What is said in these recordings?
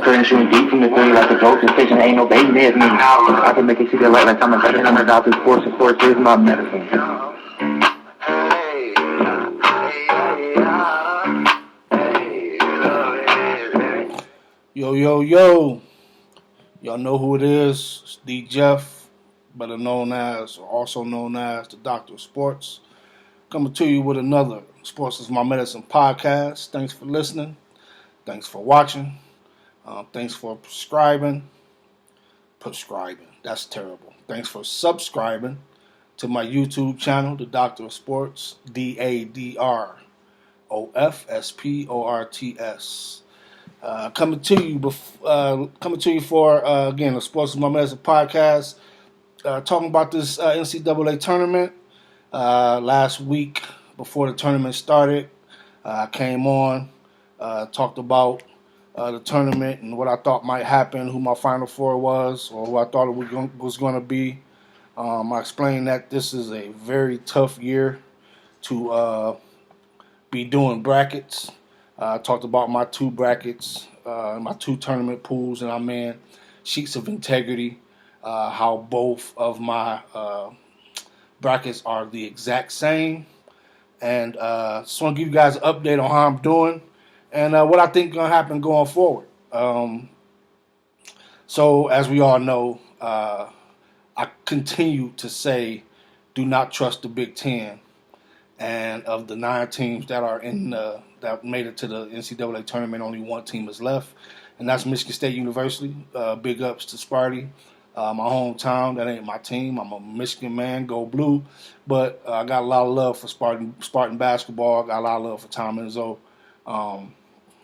current shooting deep from the three, like the ghost is fishing, ain't no baiting it. I can make it see the light like I'm a veteran. I'm about to sports, and sports is my medicine. Yo, yo, yo. Y'all know who it is. It's D. Jeff, better known as, or also known as, the Doctor of Sports. Coming to you with another Sports is My Medicine podcast. Thanks for listening. Thanks for watching. Thanks for prescribing. That's terrible. Thanks for subscribing to my YouTube channel, the Doctor of Sports, DADROFSPORTS. Coming to you for again the Sports is My Medicine podcast. Talking about this NCAA tournament. Last week before the tournament started, I came on, talked about the tournament and what I thought might happen, who my Final Four was, or who I thought it was going to be. I explained that this is a very tough year to be doing brackets. I talked about my two brackets, my two tournament pools, and I mean sheets of integrity, how both of my brackets are the exact same. And just want to give you guys an update on how I'm doing and what I think is going to happen going forward. So as we all know, I continue to say do not trust the Big Ten. And of the 9 teams that are that made it to the NCAA tournament, only one team is left, and that's Michigan State University. Big ups to Sparty, my hometown. That ain't my team. I'm a Michigan man, go blue. But I got a lot of love for Spartan basketball. I got a lot of love for Tom Izzo.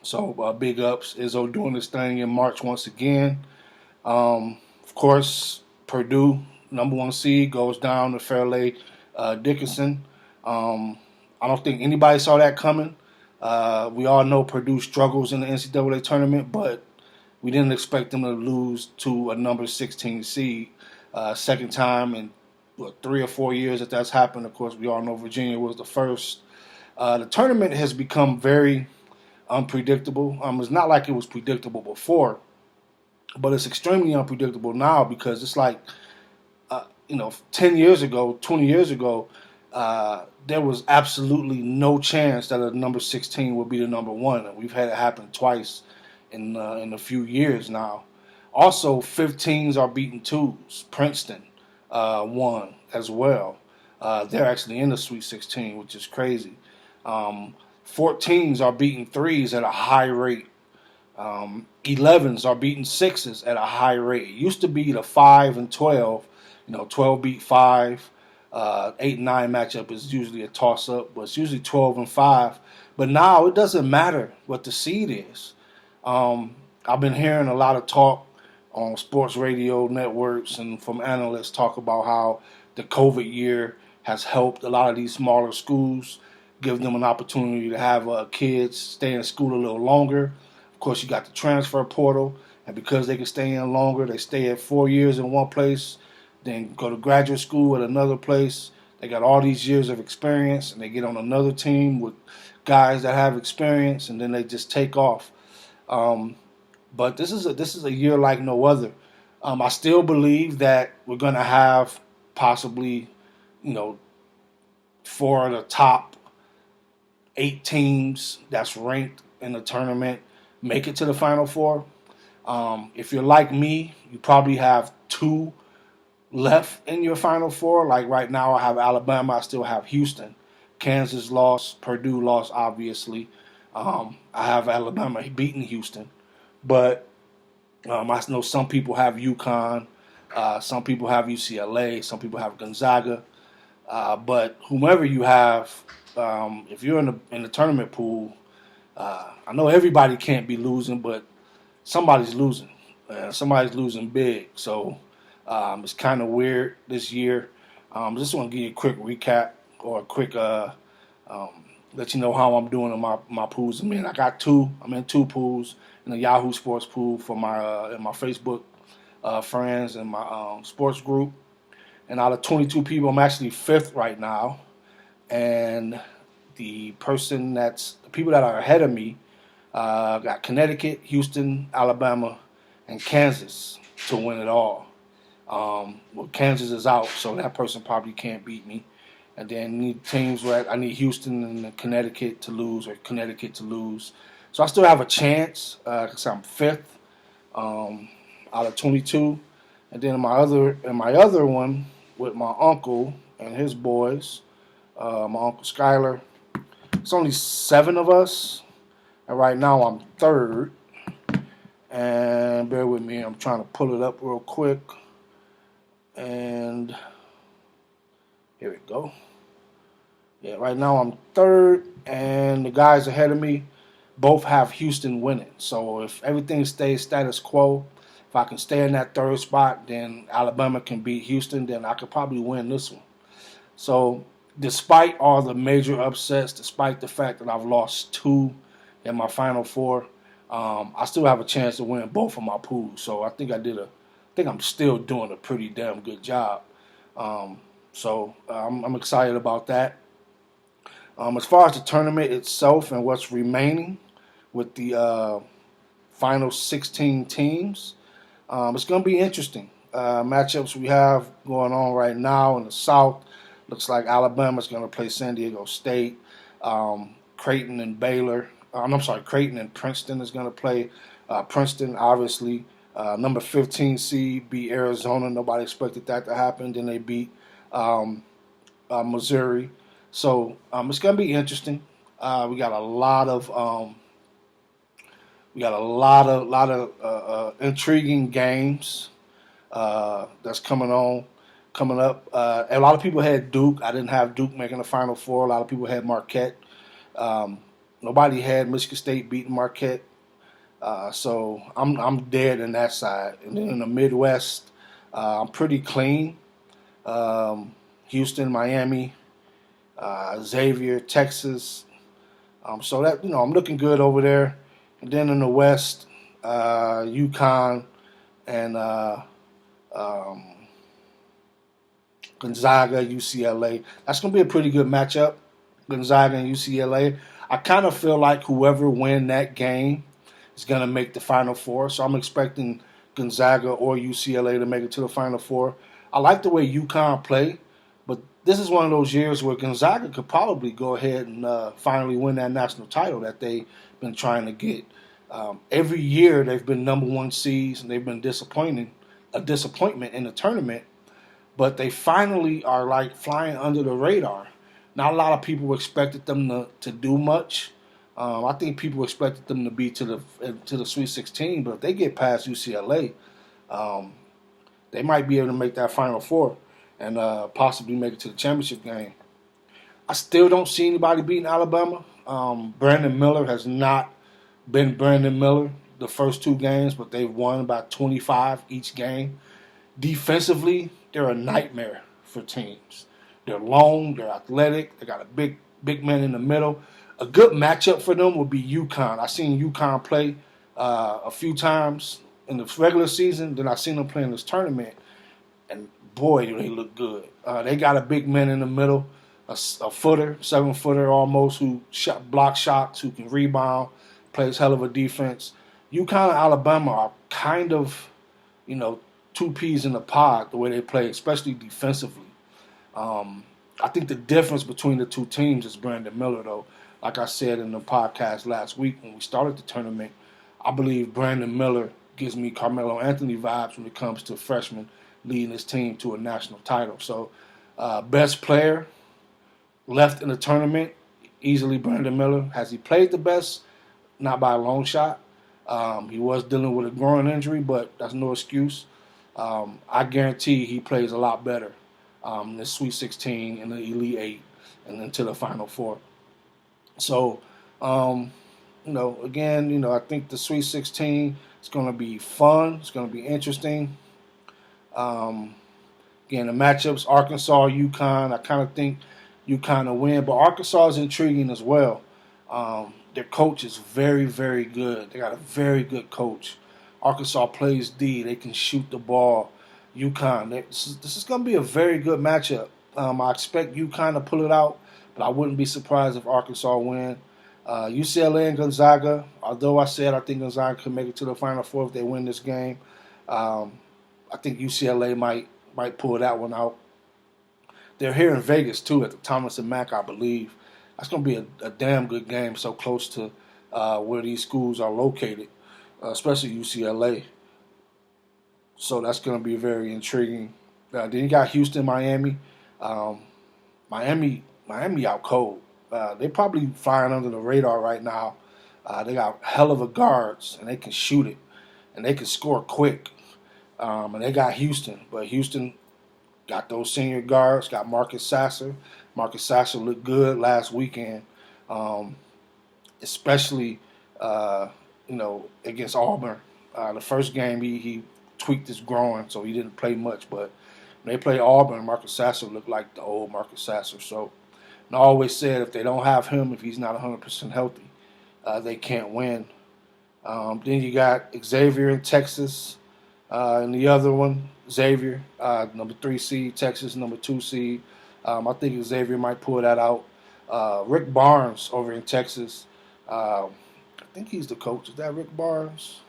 So big ups. Izzo doing this thing in March once again. Of course, Purdue, number 1 seed, goes down to Fairleigh Dickinson. I don't think anybody saw that coming. We all know Purdue struggles in the NCAA tournament, but we didn't expect them to lose to a number 16 seed. Second time in 3 or 4 years that that's happened. Of course, we all know Virginia was the first. The tournament has become very unpredictable. It's not like it was predictable before, but it's extremely unpredictable now because it's like, 10 years ago, 20 years ago, there was absolutely no chance that a number 16 would be the number 1. And we've had it happen twice in a few years now. Also, 15s are beating 2s. Princeton won as well. They're actually in the Sweet 16, which is crazy. 14s are beating 3s at a high rate. 11s are beating 6s at a high rate. It used to be the 5 and 12. 12 beat 5. 8 and 9 matchup is usually a toss-up, but it's usually 12 and 5. But now it doesn't matter what the seed is. I've been hearing a lot of talk on sports radio networks and from analysts talk about how the COVID year has helped a lot of these smaller schools, give them an opportunity to have kids stay in school a little longer. Of course, you got the transfer portal, and because they can stay in longer, they stay at 4 years in one place, then go to graduate school at another place. They got all these years of experience, and they get on another team with guys that have experience, and then they just take off. But this is a year like no other. I still believe that we're going to have possibly, 4 of the top 8 teams that's ranked in the tournament make it to the Final Four. If you're like me, you probably have 2 left in your Final Four. Like right now, I have Alabama. I still have Houston. Kansas lost. Purdue lost, obviously. I have Alabama beating Houston. But I know some people have UConn. Some people have UCLA. Some people have Gonzaga. But whomever you have, if you're in the tournament pool, I know everybody can't be losing, but somebody's losing. Somebody's losing big. So it's kind of weird this year. Just want to give you a quick recap or a quick let you know how I'm doing in my pools. I'm in 2 pools, in the Yahoo Sports pool for my Facebook friends and my sports group. And out of 22 people, I'm actually 5th right now. And the people that are ahead of me, Got Connecticut, Houston, Alabama, and Kansas to win it all. Well, Kansas is out, so that person probably can't beat me. And then need teams where I need Houston and Connecticut to lose, or Connecticut to lose. So I still have a chance because I'm fifth out of 22. And then my other one with my uncle and his boys, my uncle Skyler. It's only 7 of us, and right now I'm third. And bear with me, I'm trying to pull it up real quick. And here we go. Yeah, right now I'm third, and the guys ahead of me both have Houston winning. So if everything stays status quo, if I can stay in that third spot, then Alabama can beat Houston, then I could probably win this one. So despite all the major upsets, despite the fact that I've lost 2 in my Final Four, I still have a chance to win both of my pools. So I think I'm still doing a pretty damn good job. So I'm excited about that. As far as the tournament itself and what's remaining with the final 16 teams, it's going to be interesting. Matchups we have going on right now in the South. Looks like Alabama's going to play San Diego State. Creighton and Baylor. Creighton and Princeton is going to play. Princeton, obviously, number 15 seed, beat Arizona. Nobody expected that to happen. Then they beat Missouri. So it's going to be interesting. We got a lot of intriguing games that's coming up. A lot of people had Duke. I didn't have Duke making the Final Four. A lot of people had Marquette. Nobody had Michigan State beating Marquette. So I'm dead in that side. And then in the Midwest, I'm pretty clean. Houston, Miami, Xavier, Texas. So that I'm looking good over there. And then in the West, UConn and Gonzaga, UCLA. That's going to be a pretty good matchup, Gonzaga and UCLA. I kind of feel like whoever wins that game is going to make the Final Four. So I'm expecting Gonzaga or UCLA to make it to the Final Four. I like the way UConn play, but this is one of those years where Gonzaga could probably go ahead and finally win that national title that they've been trying to get. Every year they've been number 1 seeds and they've been disappointment in the tournament, but they finally are like flying under the radar. Not a lot of people expected them to do much. I think people expected them to be to the Sweet 16, but if they get past UCLA, they might be able to make that Final Four and possibly make it to the championship game. I still don't see anybody beating Alabama. Brandon Miller has not been Brandon Miller the first 2 games, but they've won about 25 each game. Defensively, they're a nightmare for teams. They're long, they're athletic, they got a big man in the middle. A good matchup for them would be UConn. I've seen UConn play a few times in the regular season, then I've seen them play in this tournament, and boy, do they look good. They got a big man in the middle, a footer, 7-footer almost, who block shots, who can rebound, plays hell of a defense. UConn and Alabama are kind of, 2 peas in a pod the way they play, especially defensively. I think the difference between the 2 teams is Brandon Miller, though. Like I said in the podcast last week when we started the tournament, I believe Brandon Miller gives me Carmelo Anthony vibes when it comes to freshman leading his team to a national title. So, best player left in the tournament, easily Brandon Miller. Has he played the best? Not by a long shot. He was dealing with a groin injury, but that's no excuse. I guarantee he plays a lot better in the Sweet 16 and the Elite 8 and into the Final Four. So, again, I think the Sweet 16 is going to be fun. It's going to be interesting. Again, the matchups, Arkansas, UConn, I kind of think UConn will win, but Arkansas is intriguing as well. Their coach is very, very good. They got a very good coach. Arkansas plays D. They can shoot the ball. UConn, this is going to be a very good matchup. I expect UConn to pull it out, but I wouldn't be surprised if Arkansas win. UCLA and Gonzaga, although I said I think Gonzaga could make it to the Final Four if they win this game, um, I think UCLA might pull that one out. They're here in Vegas too at the Thomas and Mack, I believe. That's going to be a damn good game, so close to where these schools are located, especially UCLA. So that's going to be very intriguing. Then you got Houston, Miami. Um, Miami out cold. They probably flying under the radar right now. They got hell of a guards, and they can shoot it, and they can score quick. And they got Houston, but Houston got those senior guards. Got Marcus Sasser. Marcus Sasser looked good last weekend, um, especially against Auburn. The first game he tweaked his groin, so he didn't play much. But when they play Auburn, Marcus Sasser looked like the old Marcus Sasser. So and I always said if they don't have him, if he's not 100% healthy, they can't win. Then you got Xavier in Texas, and the other one, Xavier, number 3 seed, Texas, number 2 seed. I think Xavier might pull that out. Rick Barnes over in Texas. I think he's the coach. Is that Rick Barnes?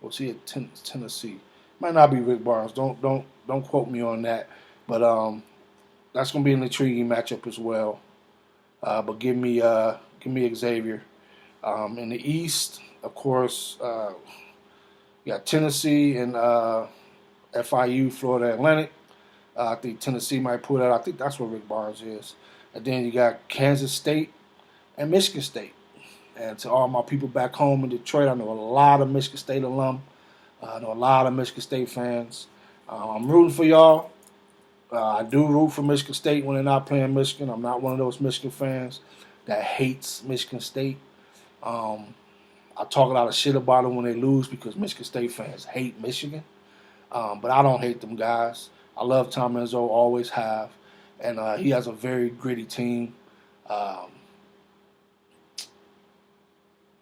Or is he at Tennessee? Might not be Rick Barnes. Don't quote me on that. But that's going to be an intriguing matchup as well. But give me Xavier. In the East, of course, you got Tennessee and FIU, Florida Atlantic. I think Tennessee might pull that out. I think that's where Rick Barnes is. And then you got Kansas State and Michigan State. And to all my people back home in Detroit, I know a lot of Michigan State alum. I know a lot of Michigan State fans. I'm rooting for y'all. I do root for Michigan State when they're not playing Michigan. I'm not one of those Michigan fans that hates Michigan State. I talk a lot of shit about them when they lose because Michigan State fans hate Michigan. But I don't hate them guys. I love Tom Izzo, always have. And he has a very gritty team. I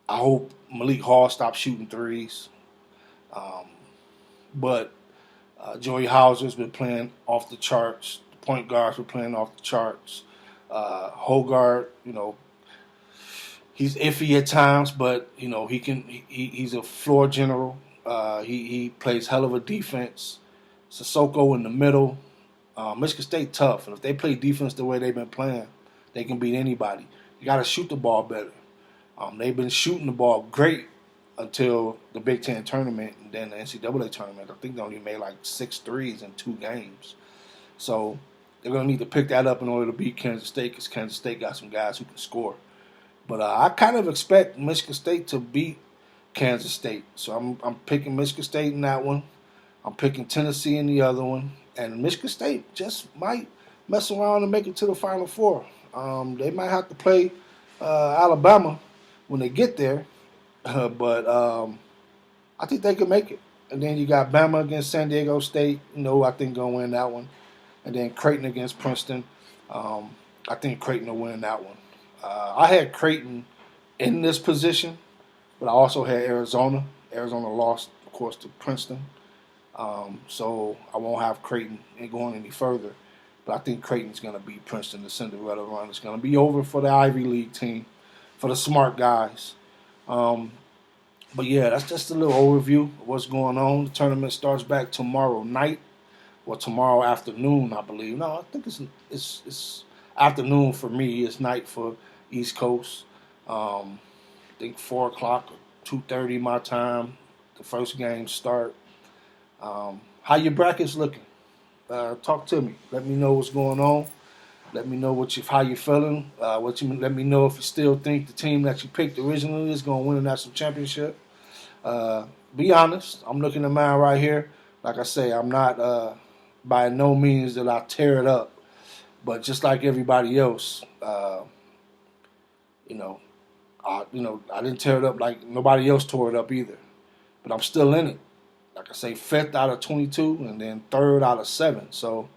hope Malik Hall stops shooting threes. But Joey Hauser's been playing off the charts. The point guards were playing off the charts. Hogard, he's iffy at times, but he's a floor general. He plays hell of a defense. Sissoko in the middle. Michigan State tough, and if they play defense the way they've been playing, they can beat anybody. You got to shoot the ball better. They've been shooting the ball great until the Big Ten tournament and then the NCAA tournament. I think they only made like 6 threes in 2 games. So they're going to need to pick that up in order to beat Kansas State because Kansas State got some guys who can score. But I kind of expect Michigan State to beat Kansas State. So I'm picking Michigan State in that one. I'm picking Tennessee in the other one. And Michigan State just might mess around and make it to the Final Four. They might have to play Alabama when they get there, but I think they can make it. And then you got Bama against San Diego State. I think going to win that one. And then Creighton against Princeton. I think Creighton will win that one. I had Creighton in this position, but I also had Arizona. Arizona lost, of course, to Princeton. So I won't have Creighton going any further. But I think Creighton's going to beat Princeton. The Cinderella run is going to be over for the Ivy League team, for the smart guys. But yeah, that's just a little overview of what's going on. The tournament starts back tomorrow night or tomorrow afternoon, I believe. No, I think it's afternoon for me. It's night for East Coast. I think 4 o'clock or 2:30 my time. The first games start. How your brackets looking? Talk to me. Let me know what's going on. Let me know how you're feeling. Let me know if you still think the team that you picked originally is going to win a national championship. Be honest. I'm looking at mine right here. Like I say, I'm not by no means that I tear it up, but just like everybody else, I didn't tear it up like nobody else tore it up either. But I'm still in it. Like I say, 5th out of 22, and then 3rd out of 7. So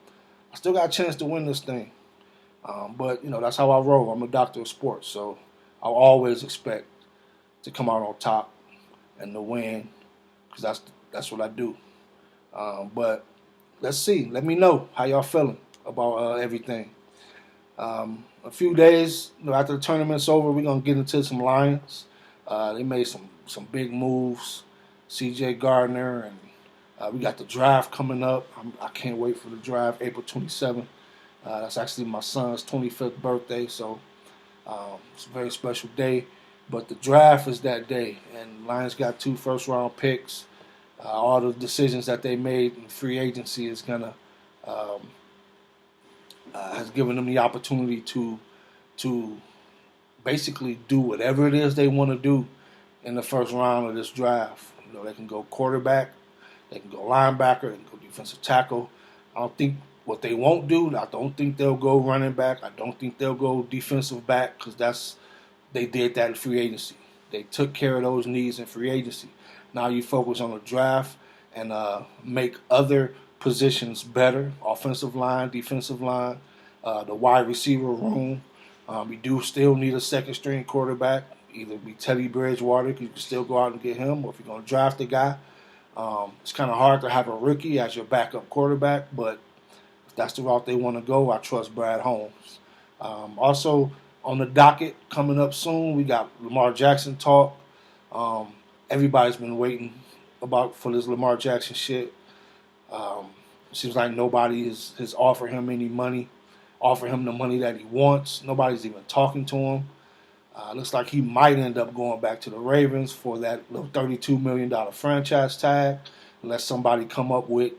I still got a chance to win this thing. But that's how I roll. I'm a doctor of sports, so I'll always expect to come out on top and to win, because that's what I do. But let's see. Let me know how y'all feeling about everything. a few days after the tournament's over, we're gonna get into some Lions. They made some big moves. C.J. Gardner, and we got the draft coming up. I can't wait for the draft, April 27th. That's actually my son's 25th birthday, so it's a very special day. But the draft is that day, and Lions got 2 first-round picks. All the decisions that they made in free agency is gonna has given them the opportunity to basically do whatever it is they want to do in the first round of this draft. They can go quarterback, they can go linebacker, they can go defensive tackle. I don't think what they won't do. I don't think they'll go running back. I don't think they'll go defensive back because they did that in free agency. They took care of those needs in free agency. Now you focus on the draft and make other positions better. Offensive line, defensive line, the wide receiver room. We do still need a second string quarterback. Either be Teddy Bridgewater, because you can still go out and get him, or if you're going to draft a guy. It's kind of hard to have a rookie as your backup quarterback, but if that's the route they want to go, I trust Brad Holmes. Also, on the docket coming up soon, we got Lamar Jackson talk. Everybody's been waiting for this Lamar Jackson shit. Seems like nobody has offered him any money, offered him the money that he wants. Nobody's even talking to him. Looks like he might end up going back to the Ravens for that little $32 million franchise tag, unless somebody come up with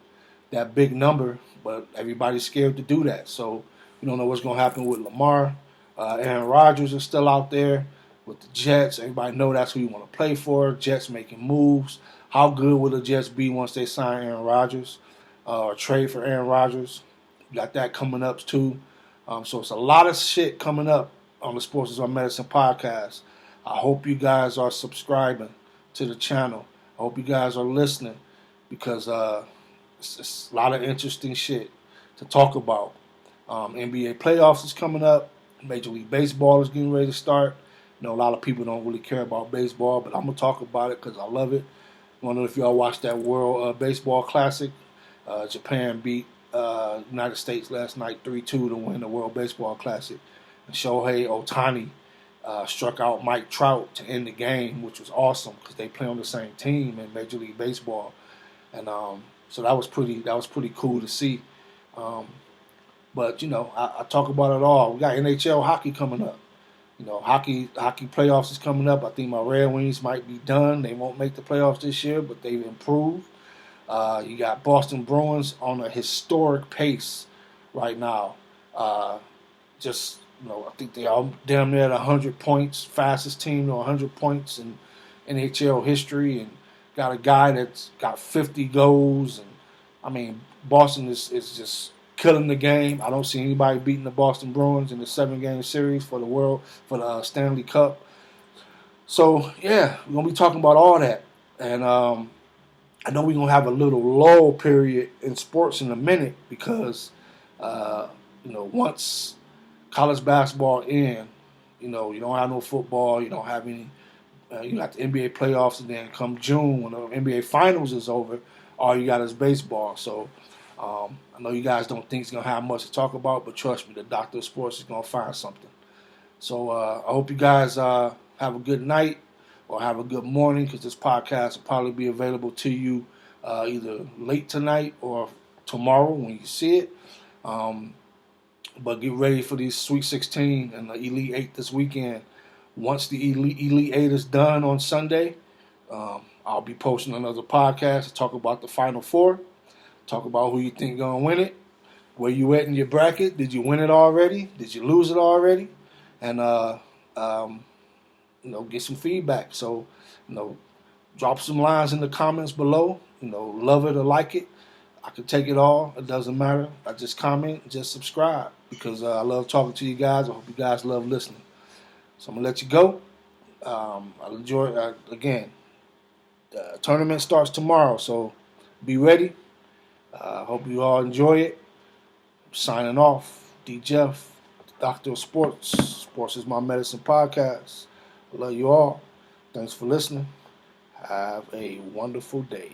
that big number. But everybody's scared to do that. So we don't know what's going to happen with Lamar. Aaron Rodgers is still out there with the Jets. Everybody know that's who you want to play for. Jets making moves. How good will the Jets be once they sign Aaron Rodgers or trade for Aaron Rodgers? Got that coming up too. So it's a lot of shit coming up on the Sports is Our Medicine podcast. I hope you guys are subscribing to the channel. I hope you guys are listening because it's a lot of interesting shit to talk about. NBA playoffs is coming up. Major League Baseball is getting ready to start. A lot of people don't really care about baseball, but I'm going to talk about it because I love it. I don't know if y'all watched that World Baseball Classic. Japan beat United States last night 3-2 to win the World Baseball Classic. And Shohei Ohtani struck out Mike Trout to end the game, which was awesome because they play on the same team in Major League Baseball, and so that was pretty cool to see. But I talk about it all. We got NHL hockey coming up. Hockey playoffs is coming up. I think my Red Wings might be done. They won't make the playoffs this year, but they've improved. You got Boston Bruins on a historic pace right now. I think they are damn near at 100 points, fastest team to 100 points in NHL history, and got a guy that's got 50 goals. And I mean, Boston is just killing the game. I don't see anybody beating the Boston Bruins in the 7-game series for the Stanley Cup. So yeah, we're gonna be talking about all that, and I know we're gonna have a little lull period in sports in a minute because once college basketball in, you don't have no football, you don't have any, you got the NBA playoffs, and then come June when the NBA finals is over, all you got is baseball. So I know you guys don't think it's going to have much to talk about, but trust me, the Doctor of Sports is going to find something. So I hope you guys have a good night or have a good morning because this podcast will probably be available to you either late tonight or tomorrow when you see it. But get ready for these Sweet 16 and the Elite 8 this weekend. Once the Elite 8 is done on Sunday, I'll be posting another podcast to talk about the Final Four, talk about who you think going to win it, where you at in your bracket. Did you win it already? Did you lose it already? And, get some feedback. So, drop some lines in the comments below. Love it or like it. I can take it all. It doesn't matter. I just comment, just subscribe because I love talking to you guys. I hope you guys love listening. So I'm going to let you go. I'll enjoy again. The tournament starts tomorrow, so be ready. I hope you all enjoy it. I'm signing off. D. Jeff, Doctor of Sports. Sports is My Medicine podcast. I love you all. Thanks for listening. Have a wonderful day.